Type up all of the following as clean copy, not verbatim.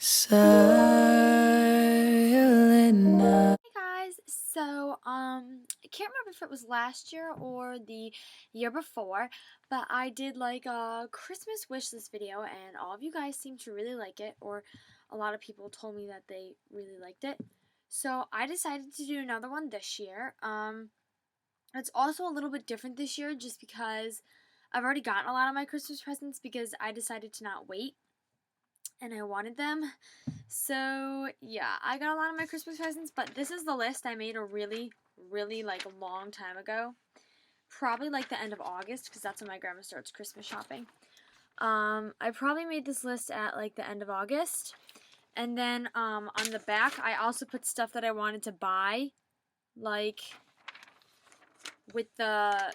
Silent night. Hey guys, so I can't remember if it was last year or the year before, but I did like a Christmas wishlist video and all of you guys seemed to really like it, or a lot of people told me that they really liked it. So I decided to do another one this year. It's also a little bit different this year just because I've already gotten a lot of my Christmas presents because I decided to not wait and I wanted them. So, yeah, I got a lot of my Christmas presents, but this is the list I made a really, really like a long time ago. Probably like the end of August because that's when my grandma starts Christmas shopping. I probably made this list at like the end of August. And then on the back, I also put stuff that I wanted to buy, like with the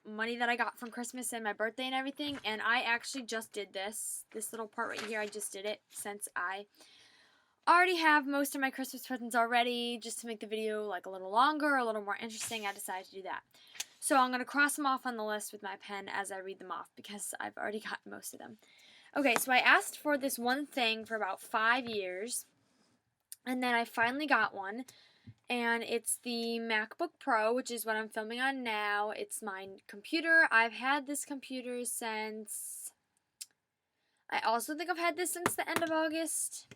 money that I got from Christmas and my birthday and everything. And I actually just did this little part right here. I just did it since I already have most of my Christmas presents already. Just to make the video like a little longer, a little more interesting, I decided to do that. So I'm going to cross them off on the list with my pen as I read them off because I've already gotten most of them. Okay, so I asked for this one thing for about 5 years, and then I finally got one, and it's the MacBook Pro, which is what I'm filming on now. It's my computer. I've had this computer since, I also think I've had this since the end of August.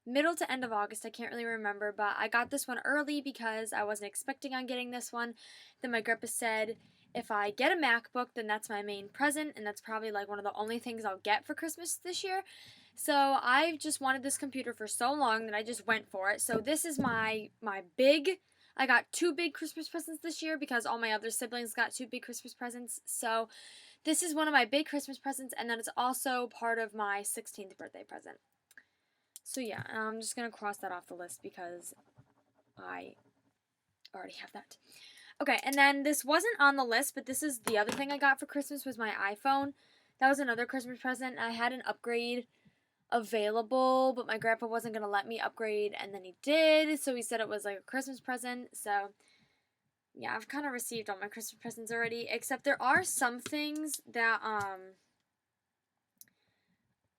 Middle to end of August, I can't really remember, but I got this one early because I wasn't expecting on getting this one. Then my grandpa said if I get a MacBook, then that's my main present, and that's probably like one of the only things I'll get for Christmas this year. So I've just wanted this computer for so long that I just went for it. So this is my big, I got 2 big Christmas presents this year because all my other siblings got 2 big Christmas presents. So this is one of my big Christmas presents, and then it's also part of my 16th birthday present. So yeah, I'm just going to cross that off the list because I already have that. Okay, and then this wasn't on the list, but this is the other thing I got for Christmas was my iPhone. That was another Christmas present. I had an upgrade available, but my grandpa wasn't going to let me upgrade, and then he did, so he said it was like a Christmas present. So yeah, I've kind of received all my Christmas presents already, except there are some things that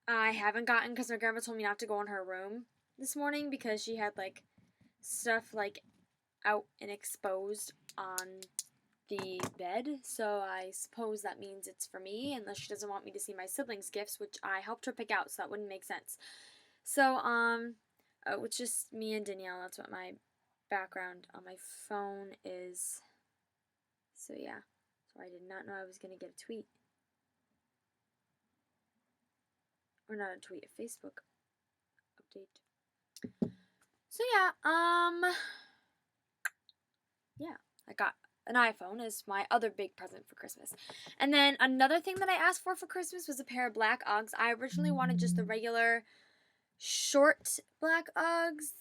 I haven't gotten because my grandma told me not to go in her room this morning because she had like stuff like out and exposed on the bed. So I suppose that means it's for me unless she doesn't want me to see my siblings' gifts, which I helped her pick out, so that wouldn't make sense. So it's just me and Danielle. That's what my background on my phone is. So yeah. So I did not know I was gonna get a tweet. Or not a tweet, a Facebook update. So yeah, I got an iPhone as my other big present for Christmas. And then another thing that I asked for Christmas was a pair of black Uggs. I originally wanted just the regular short black Uggs,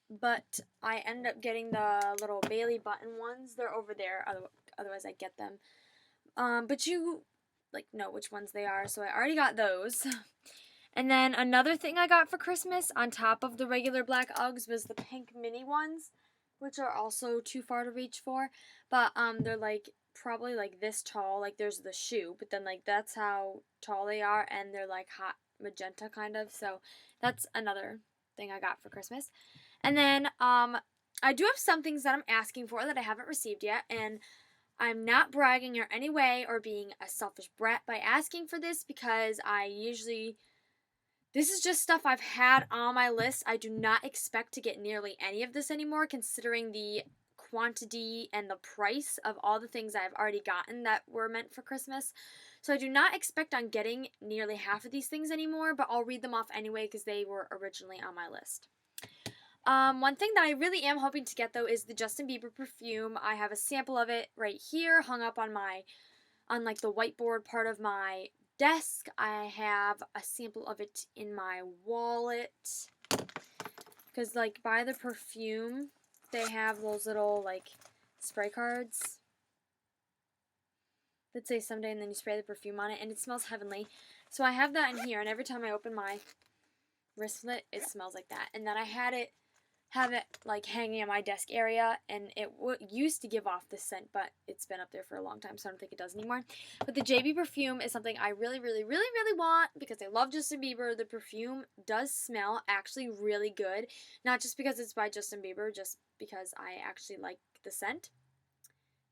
but I ended up getting the little Bailey button ones. They're over there, otherwise I'd get them. But you like know which ones they are, so I already got those. And then another thing I got for Christmas on top of the regular black Uggs was the pink mini ones, which are also too far to reach for. But they're like probably like this tall. Like there's the shoe, but then like that's how tall they are, and they're like hot magenta kind of. So that's another thing I got for Christmas. And then I do have some things that I'm asking for that I haven't received yet, and I'm not bragging in any way or being a selfish brat by asking for this because this is just stuff I've had on my list. I do not expect to get nearly any of this anymore, considering the quantity and the price of all the things I've already gotten that were meant for Christmas. So I do not expect on getting nearly half of these things anymore, but I'll read them off anyway because they were originally on my list. One thing that I really am hoping to get though is the Justin Bieber perfume. I have a sample of it right here hung up on like the whiteboard part of my desk. I have a sample of it in my wallet because like by the perfume they have those little like spray cards that say someday, and then you spray the perfume on it and it smells heavenly. So I have that in here, and every time I open my wristlet it smells like that. And then I had it have it like hanging in my desk area, and it used to give off this scent, but it's been up there for a long time, so I don't think it does anymore. But the JB perfume is something I really, really, really, really want because I love Justin Bieber. The perfume does smell actually really good, not just because it's by Justin Bieber, just because I actually like the scent.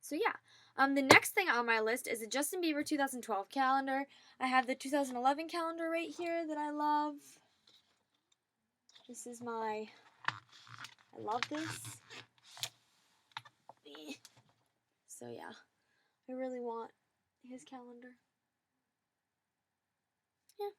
So yeah. The next thing on my list is a Justin Bieber 2012 calendar. I have the 2011 calendar right here that I love. This is I love this. So yeah, I really want his calendar. Yeah.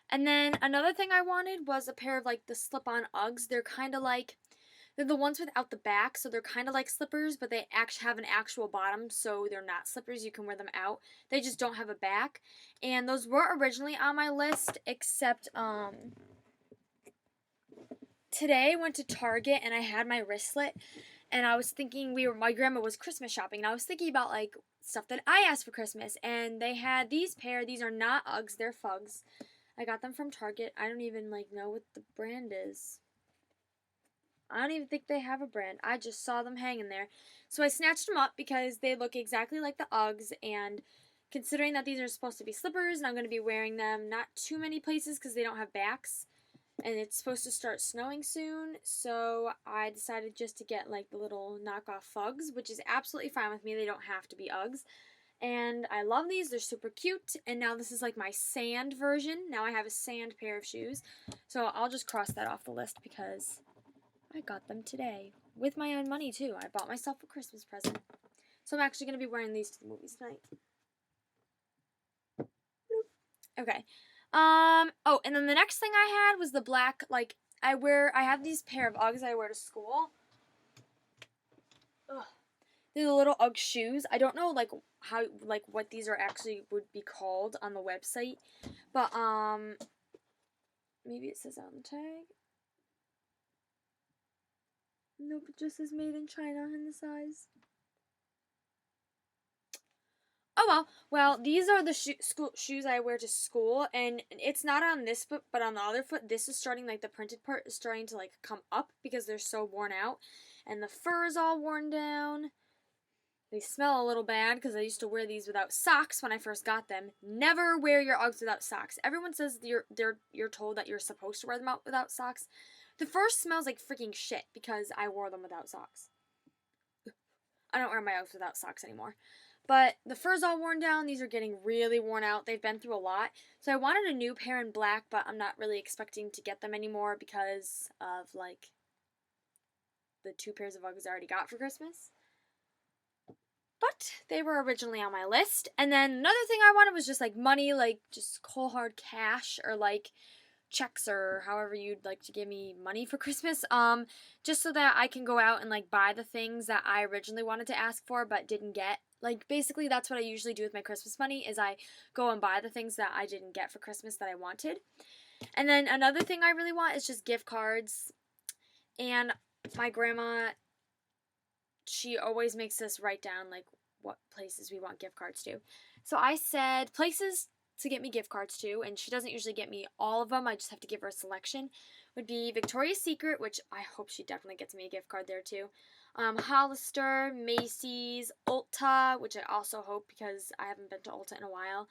And then another thing I wanted was a pair of like the slip-on Uggs. They're the ones without the back, so they're kind of like slippers, but they actually have an actual bottom, so they're not slippers. You can wear them out. They just don't have a back. And those were originally on my list, except today I went to Target and I had my wristlet, and I was thinking my grandma was Christmas shopping, and I was thinking about like stuff that I asked for Christmas, and they had these pair. These are not Uggs, they're Fugs. I got them from Target. I don't even like know what the brand is. I don't even think they have a brand. I just saw them hanging there. So I snatched them up because they look exactly like the Uggs, and considering that these are supposed to be slippers and I'm going to be wearing them not too many places because they don't have backs, and it's supposed to start snowing soon, so I decided just to get like the little knockoff Fugs, which is absolutely fine with me. They don't have to be Uggs. And I love these. They're super cute. And now this is like my sand version. Now I have a sand pair of shoes. So I'll just cross that off the list because I got them today. With my own money too. I bought myself a Christmas present. So I'm actually going to be wearing these to the movies tonight. Okay. Oh, and then the next thing I had was the black, like, I have these pair of Uggs I wear to school. Ugh. They're the little Ugg shoes. I don't know, like, what these are actually would be called on the website. But, maybe it says on the tag. Nope, it just says made in China in the size. Oh well. Well, these are the shoes I wear to school, and it's not on this foot, but on the other foot, this is starting, like, the printed part is starting to, like, come up because they're so worn out, and the fur is all worn down. They smell a little bad because I used to wear these without socks when I first got them. Never wear your Uggs without socks. Everyone says you're told that you're supposed to wear them out without socks. The fur smells like freaking shit because I wore them without socks. I don't wear my Uggs without socks anymore. But the fur's all worn down. These are getting really worn out. They've been through a lot. So I wanted a new pair in black, but I'm not really expecting to get them anymore because of, like, the 2 pairs of Uggs I already got for Christmas. But they were originally on my list. And then another thing I wanted was just, like, money, like, just cold hard cash or, like, checks or however you'd like to give me money for Christmas. Just so that I can go out and, like, buy the things that I originally wanted to ask for but didn't get. Like, basically, that's what I usually do with my Christmas money, is I go and buy the things that I didn't get for Christmas that I wanted. And then another thing I really want is just gift cards. And my grandma, she always makes us write down, like, what places we want gift cards to. So I said places to get me gift cards to, and she doesn't usually get me all of them. I just have to give her a selection. Would be Victoria's Secret, which I hope she definitely gets me a gift card there too. Hollister, Macy's, Ulta, which I also hope because I haven't been to Ulta in a while.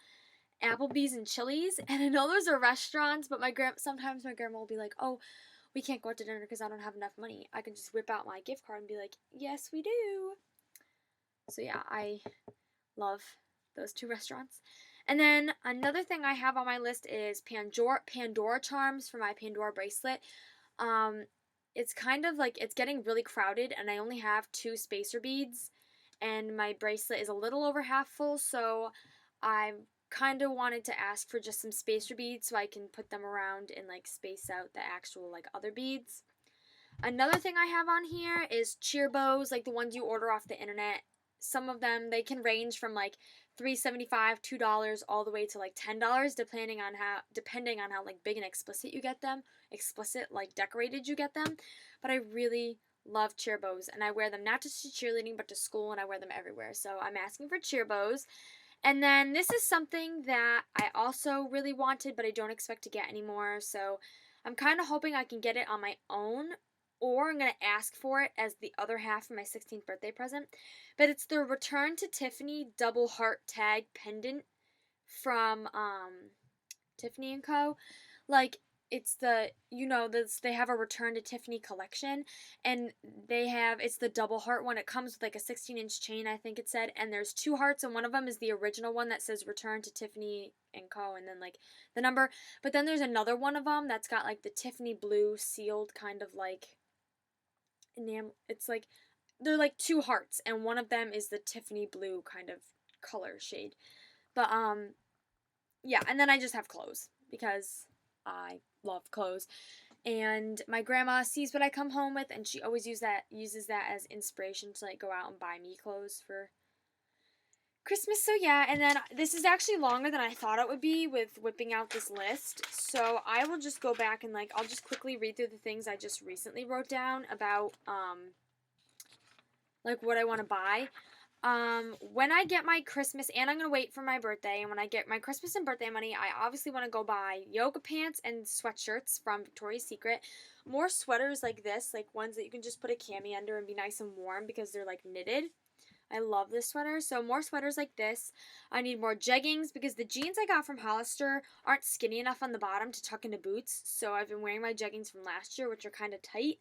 Applebee's and Chili's, and I know those are restaurants, but sometimes my grandma will be like, "Oh, we can't go out to dinner because I don't have enough money." I can just whip out my gift card and be like, "Yes, we do." So yeah, I love those 2 restaurants. And then another thing I have on my list is Pandora charms for my Pandora bracelet. It's kind of like, it's getting really crowded, and I only have 2 spacer beads, and my bracelet is a little over half full, so I kind of wanted to ask for just some spacer beads so I can put them around and, like, space out the actual, like, other beads. Another thing I have on here is cheer bows, like the ones you order off the internet. Some of them, they can range from, like, $3.75, $2, all the way to, like, $10, depending on how like big and explicit you get them, like decorated you get them. But I really love cheer bows, and I wear them not just to cheerleading but to school, and I wear them everywhere. So I'm asking for cheer bows. And then this is something that I also really wanted, but I don't expect to get anymore. So I'm kind of hoping I can get it on my own, or I'm going to ask for it as the other half for my 16th birthday present. But it's the Return to Tiffany double heart tag pendant from Tiffany & Co. Like, it's the, they have a Return to Tiffany collection, and it's the double heart one. It comes with like a 16-inch chain, I think it said, and there's 2 hearts, and one of them is the original one that says Return to Tiffany & Co. and then like the number. But then there's another one of them that's got like the Tiffany blue sealed kind of like it's like, they're like 2 hearts, and one of them is the Tiffany blue kind of color shade. But yeah, and then I just have clothes because I love clothes. And my grandma sees what I come home with, and she always uses that as inspiration to like go out and buy me clothes for Christmas. So yeah, and then this is actually longer than I thought it would be with whipping out this list. So I will just go back and I'll just quickly read through the things I just recently wrote down about what I want to buy. When I get my Christmas, and I'm going to wait for my birthday, and when I get my Christmas and birthday money, I obviously want to go buy yoga pants and sweatshirts from Victoria's Secret. More sweaters like this, like ones that you can just put a cami under and be nice and warm because they're like knitted. I love this sweater, so more sweaters like this. I need more jeggings because the jeans I got from Hollister aren't skinny enough on the bottom to tuck into boots, so I've been wearing my jeggings from last year, which are kind of tight.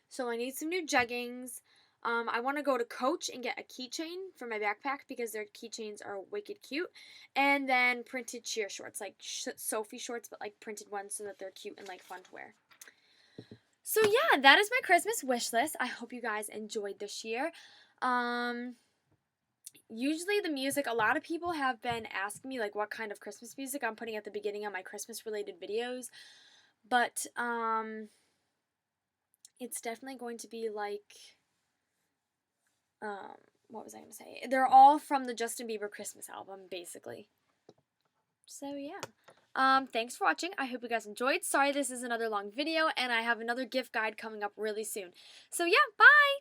So I need some new jeggings. I want to go to Coach and get a keychain for my backpack because their keychains are wicked cute. And then printed cheer shorts, like Sophie shorts, but like printed ones so that they're cute and like fun to wear. So yeah, that is my Christmas wish list. I hope you guys enjoyed this year. Usually the music, a lot of people have been asking me like what kind of Christmas music I'm putting at the beginning of my Christmas related videos. But it's definitely going to be like what was I going to say? They're all from the Justin Bieber Christmas album, basically. So, yeah. Thanks for watching. I hope you guys enjoyed. Sorry this is another long video, and I have another gift guide coming up really soon. So, yeah, bye!